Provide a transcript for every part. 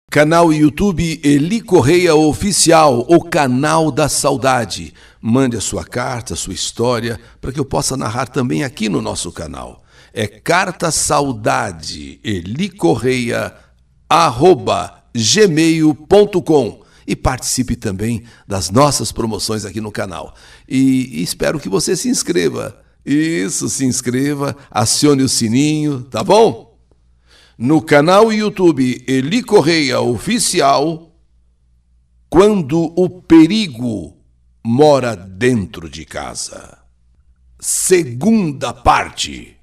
Canal YouTube Eli Correia Oficial, o canal da saudade. Mande a sua carta, a sua história, para que eu possa narrar também aqui no nosso canal. É Carta Saudade, elicorreia@gmail.com. E participe também das nossas promoções aqui no canal. E espero que você se inscreva. Isso, se inscreva, acione o sininho, tá bom? No canal YouTube Eli Correia Oficial, Quando o Perigo Mora Dentro de Casa. Segunda parte.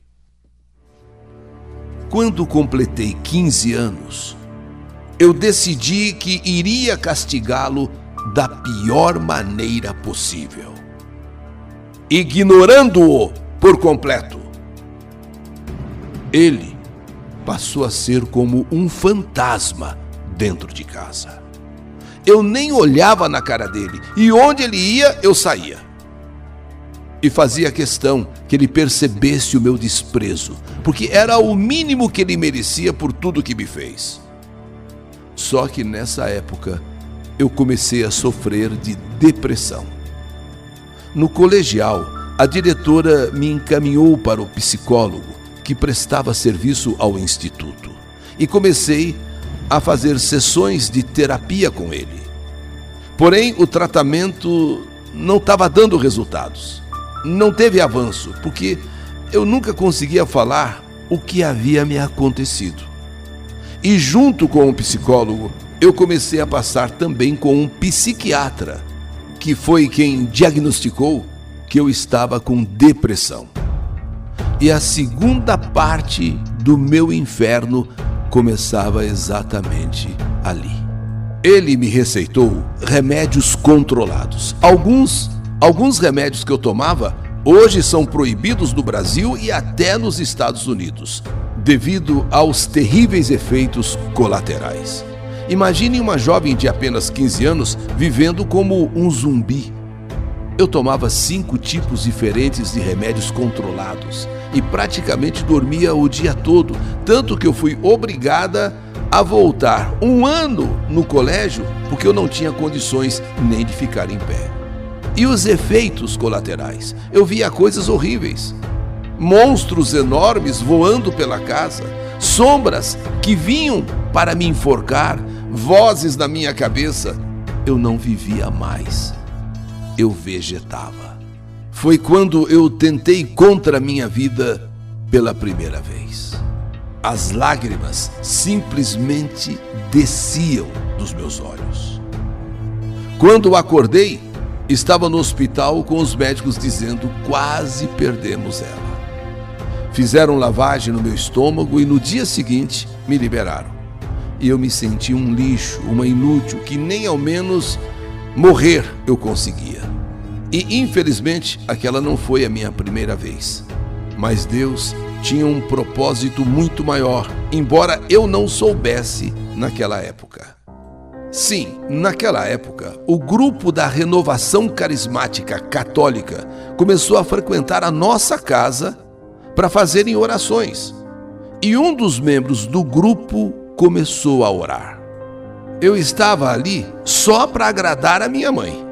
Quando completei 15 anos, eu decidi que iria castigá-lo da pior maneira possível, ignorando-o por completo. Ele passou a ser como um fantasma dentro de casa. Eu nem olhava na cara dele, e onde ele ia, eu saía. E fazia questão que ele percebesse o meu desprezo, porque era o mínimo que ele merecia por tudo que me fez. Só que nessa época, eu comecei a sofrer de depressão. No colegial, a diretora me encaminhou para o psicólogo, que prestava serviço ao instituto, e comecei a fazer sessões de terapia com ele. Porém, o tratamento não estava dando resultados. Não teve avanço, porque eu nunca conseguia falar o que havia me acontecido. E junto com o psicólogo, eu comecei a passar também com um psiquiatra, que foi quem diagnosticou que eu estava com depressão. E a segunda parte do meu inferno começava exatamente ali. Ele me receitou remédios controlados. Alguns remédios que eu tomava hoje são proibidos no Brasil e até nos Estados Unidos, devido aos terríveis efeitos colaterais. Imagine uma jovem de apenas 15 anos vivendo como um zumbi. Eu tomava 5 tipos diferentes de remédios controlados e praticamente dormia o dia todo, tanto que eu fui obrigada a voltar 1 ano no colégio porque eu não tinha condições nem de ficar em pé. E os efeitos colaterais? Eu via coisas horríveis. Monstros enormes voando pela casa, sombras que vinham para me enforcar, vozes na minha cabeça. Eu não vivia mais. Eu vegetava. Foi quando eu tentei contra a minha vida pela primeira vez. As lágrimas simplesmente desciam dos meus olhos. Quando acordei, estava no hospital com os médicos dizendo: quase perdemos ela. Fizeram lavagem no meu estômago e no dia seguinte me liberaram. E eu me senti um lixo, uma inútil, que nem ao menos morrer eu conseguia. E infelizmente aquela não foi a minha primeira vez. Mas Deus tinha um propósito muito maior, embora eu não soubesse naquela época. Sim, naquela época, o grupo da Renovação Carismática Católica começou a frequentar a nossa casa para fazerem orações. E um dos membros do grupo começou a orar. Eu estava ali só para agradar a minha mãe,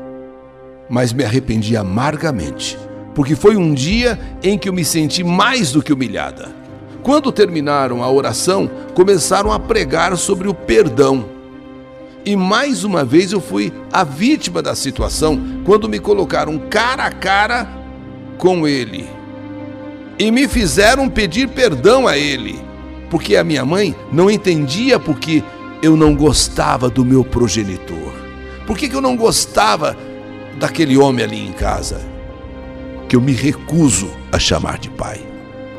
mas me arrependi amargamente, porque foi um dia em que eu me senti mais do que humilhada. Quando terminaram a oração, começaram a pregar sobre o perdão. E mais uma vez eu fui a vítima da situação quando me colocaram cara a cara com ele. E me fizeram pedir perdão a ele, porque a minha mãe não entendia porque eu não gostava do meu progenitor. Por que eu não gostava daquele homem ali em casa, que eu me recuso a chamar de pai?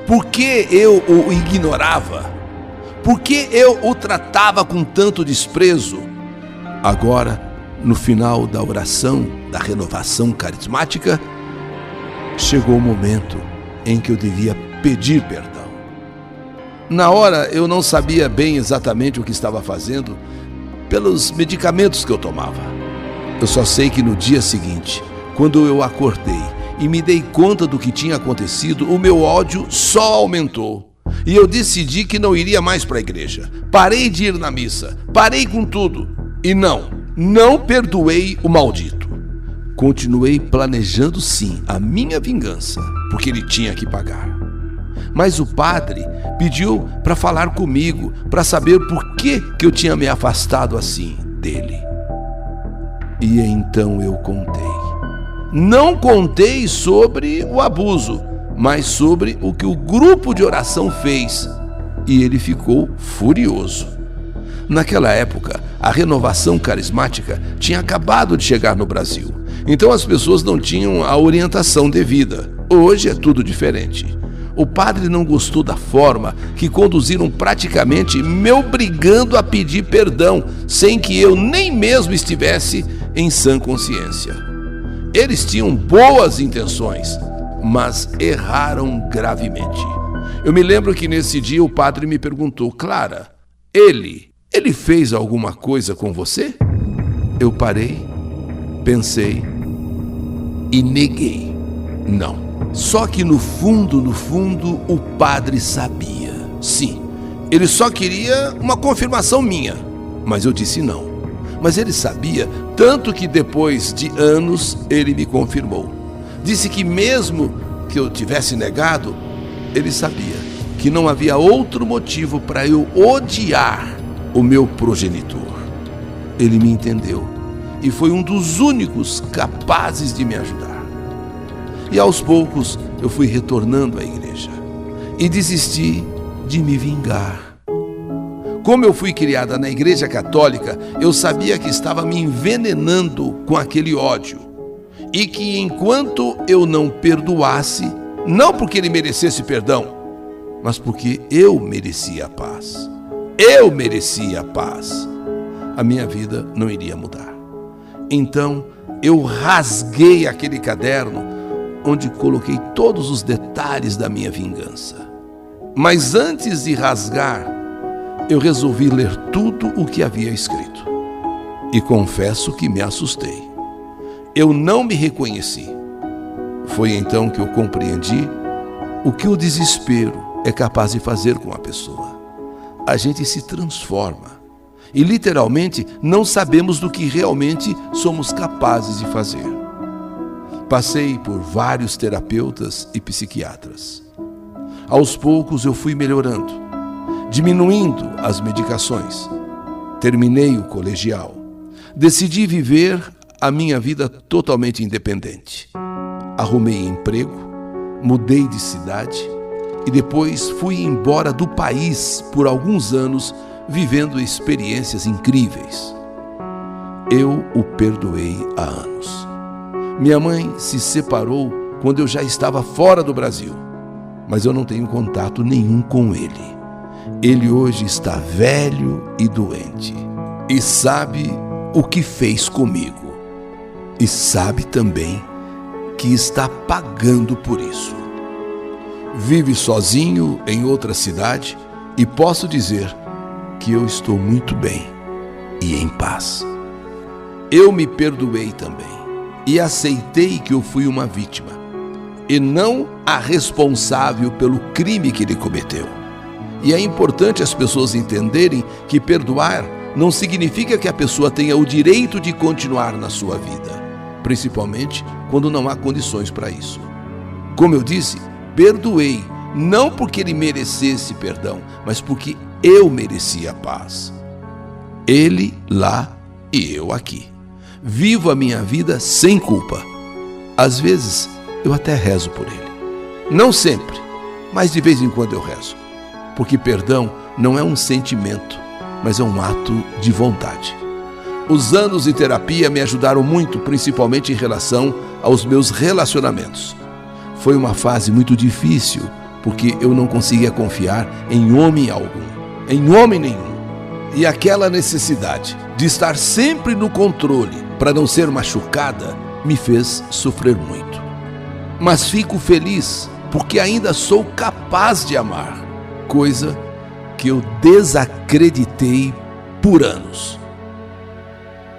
Por que eu o ignorava? Por que eu o tratava com tanto desprezo? Agora, no final da oração da renovação carismática, chegou o momento em que eu devia pedir perdão. Na hora eu não sabia bem exatamente o que estava fazendo pelos medicamentos que eu tomava. Eu só sei que no dia seguinte, quando eu acordei e me dei conta do que tinha acontecido, o meu ódio só aumentou. E eu decidi que não iria mais para a igreja. Parei de ir na missa, parei com tudo. E não perdoei o maldito. Continuei planejando sim a minha vingança, porque ele tinha que pagar. Mas o padre pediu para falar comigo, para saber por que eu tinha me afastado assim dele. E então eu contei. Não contei sobre o abuso, mas sobre o que o grupo de oração fez. E ele ficou furioso. Naquela época, a renovação carismática tinha acabado de chegar no Brasil. Então as pessoas não tinham a orientação devida. Hoje é tudo diferente. O padre não gostou da forma que conduziram praticamente me obrigando a pedir perdão, sem que eu nem mesmo estivesse em sã consciência. Eles tinham boas intenções, mas erraram gravemente. Eu me lembro que nesse dia o padre me perguntou: Clara, ele fez alguma coisa com você? Eu parei, pensei e neguei. Não. Só que no fundo, o padre sabia. Sim, ele só queria uma confirmação minha, mas eu disse não. Mas ele sabia, tanto que depois de anos ele me confirmou. Disse que mesmo que eu tivesse negado, ele sabia que não havia outro motivo para eu odiar o meu progenitor. Ele me entendeu e foi um dos únicos capazes de me ajudar. E aos poucos eu fui retornando à igreja e desisti de me vingar. Como eu fui criada na igreja católica, eu sabia que estava me envenenando com aquele ódio e que enquanto eu não perdoasse, não porque ele merecesse perdão, mas porque eu merecia a paz. Eu merecia a paz. A minha vida não iria mudar. Então eu rasguei aquele caderno onde coloquei todos os detalhes da minha vingança. Mas antes de rasgar, eu resolvi ler tudo o que havia escrito. E confesso que me assustei. Eu não me reconheci. Foi então que eu compreendi o que o desespero é capaz de fazer com a pessoa. A gente se transforma e literalmente não sabemos do que realmente somos capazes de fazer. Passei por vários terapeutas e psiquiatras. Aos poucos eu fui melhorando, diminuindo as medicações. Terminei o colegial. Decidi viver a minha vida totalmente independente. Arrumei emprego, mudei de cidade e depois fui embora do país por alguns anos, vivendo experiências incríveis. Eu o perdoei há anos. Minha mãe se separou quando eu já estava fora do Brasil, mas eu não tenho contato nenhum com ele. Ele hoje está velho e doente e sabe o que fez comigo. E sabe também que está pagando por isso. Vive sozinho em outra cidade e posso dizer que eu estou muito bem e em paz. Eu me perdoei também e aceitei que eu fui uma vítima e não a responsável pelo crime que ele cometeu. E é importante as pessoas entenderem que perdoar não significa que a pessoa tenha o direito de continuar na sua vida, principalmente quando não há condições para isso. Como eu disse, perdoei, não porque ele merecesse perdão, mas porque eu merecia a paz. Ele lá e eu aqui. Vivo a minha vida sem culpa. Às vezes, eu até rezo por ele. Não sempre, mas de vez em quando eu rezo. Porque perdão não é um sentimento, mas é um ato de vontade. Os anos de terapia me ajudaram muito, principalmente em relação aos meus relacionamentos. Foi uma fase muito difícil, porque eu não conseguia confiar em homem algum, em homem nenhum. E aquela necessidade de estar sempre no controle para não ser machucada me fez sofrer muito. Mas fico feliz porque ainda sou capaz de amar, coisa que eu desacreditei por anos.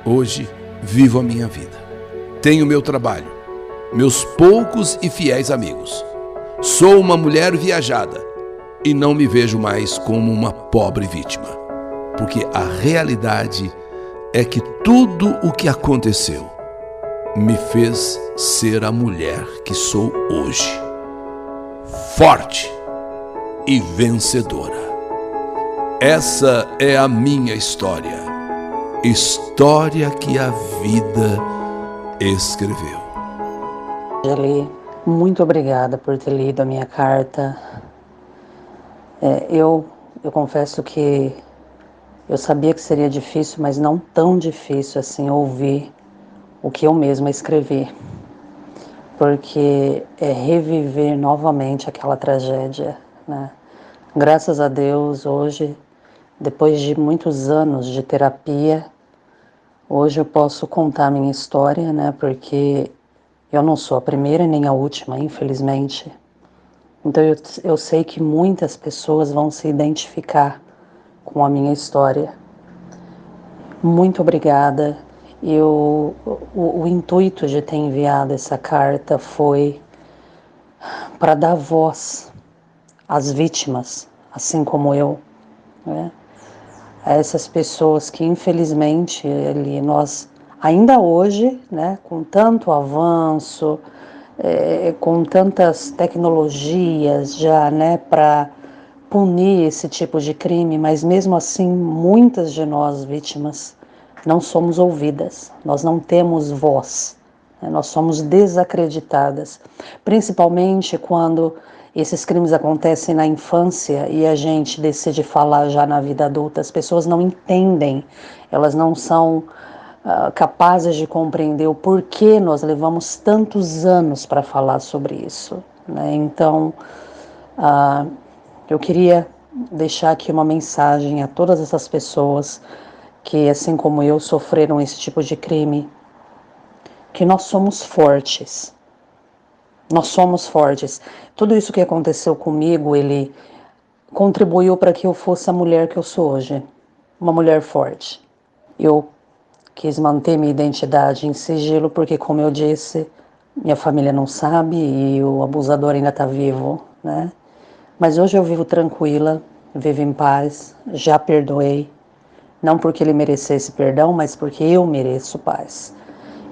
Hoje vivo a minha vida. Tenho meu trabalho, meus poucos e fiéis amigos. Sou uma mulher viajada E não me vejo mais como uma pobre vítima, porque a realidade é que tudo o que aconteceu me fez ser a mulher que sou hoje, forte e vencedora. Essa é a minha história, história que a vida escreveu. Eli, muito obrigada por ter lido a minha carta. Eu confesso que eu sabia que seria difícil, mas não tão difícil assim ouvir o que eu mesma escrevi, porque é reviver novamente aquela tragédia, né? Graças a Deus, hoje, depois de muitos anos de terapia, hoje eu posso contar minha história, né? Porque eu não sou a primeira nem a última, infelizmente. Então eu sei que muitas pessoas vão se identificar com a minha história. Muito obrigada. O intuito de ter enviado essa carta foi para dar voz às vítimas, assim como eu, né? A essas pessoas que infelizmente nós ainda hoje, né, com tanto avanço, com tantas tecnologias já, né, para punir esse tipo de crime, mas mesmo assim muitas de nós vítimas não somos ouvidas, nós não temos voz, né, nós somos desacreditadas, principalmente quando esses crimes acontecem na infância e a gente decide falar já na vida adulta. As pessoas não entendem, elas não são capazes de compreender o porquê nós levamos tantos anos para falar sobre isso, né? Então, eu queria deixar aqui uma mensagem a todas essas pessoas que, assim como eu, sofreram esse tipo de crime, que nós somos fortes. Nós somos fortes. Tudo isso que aconteceu comigo, ele contribuiu para que eu fosse a mulher que eu sou hoje. Uma mulher forte. Eu quis manter minha identidade em sigilo porque, como eu disse, minha família não sabe e o abusador ainda está vivo, né? Mas hoje eu vivo tranquila, vivo em paz, já perdoei. Não porque ele merecesse perdão, mas porque eu mereço paz.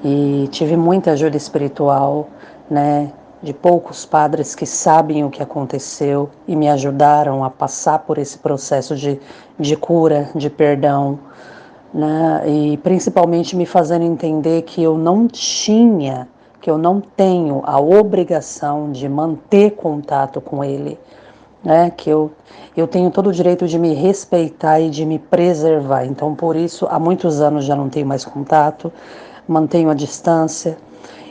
E tive muita ajuda espiritual, né? De poucos padres que sabem o que aconteceu e me ajudaram a passar por esse processo de cura, de perdão, né? E principalmente me fazendo entender que eu não tenho a obrigação de manter contato com ele, né? Que eu tenho todo o direito de me respeitar e de me preservar. Então, por isso, há muitos anos já não tenho mais contato, mantenho a distância.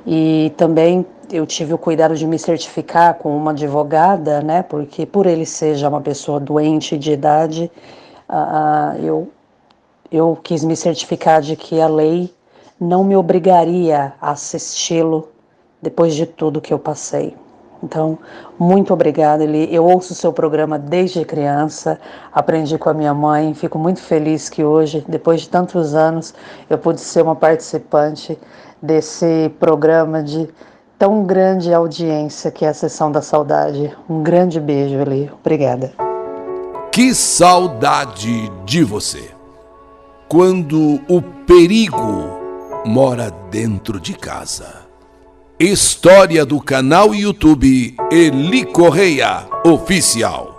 E também eu tive o cuidado de me certificar com uma advogada, né? Porque por ele ser já uma pessoa doente de idade, eu quis me certificar de que a lei não me obrigaria a assisti-lo depois de tudo que eu passei. Então, muito obrigada, Eli. Eu ouço o seu programa desde criança, aprendi com a minha mãe, fico muito feliz que hoje, depois de tantos anos, eu pude ser uma participante desse programa de tão grande audiência que é a Sessão da Saudade. Um grande beijo, Eli. Obrigada. Que saudade de você! Quando o perigo mora dentro de casa. História do canal YouTube Eli Correia Oficial.